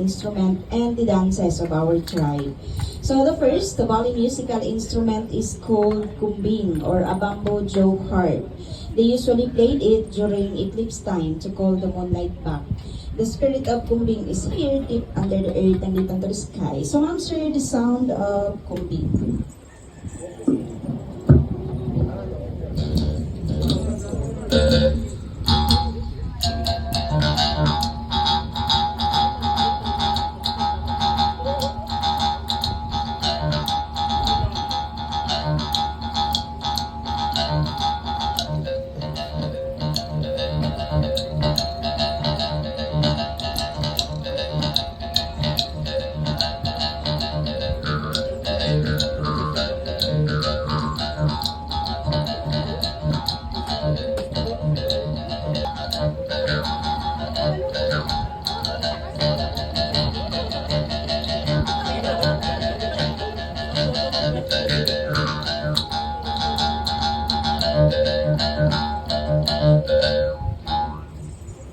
instrument and the dances of our tribe. So the first Tabali musical instrument is called kumbing or a bamboo joke harp. They usually played it during eclipse time to call the moonlight back. The spirit of kumbing is here deep under the earth and lit under the sky. So ma'am, sir, the sound of kumbing.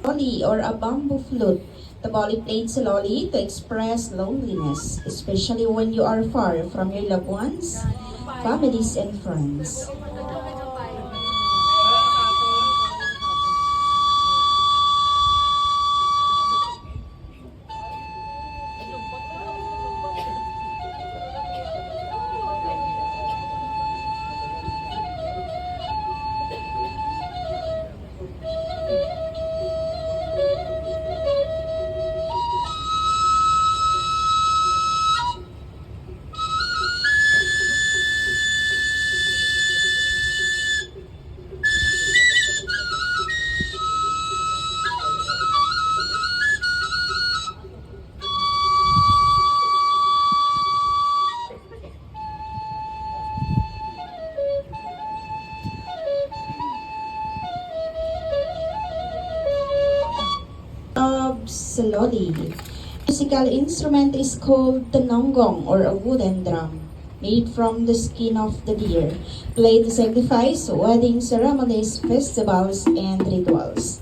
Loli or a bamboo flute. The boli played slowly to express loneliness, especially when you are far from your loved ones, families, and friends. Slowly. Musical instrument is called the nonggong or a wooden drum made from the skin of the deer, played to sacrifice, wedding ceremonies, festivals, and rituals.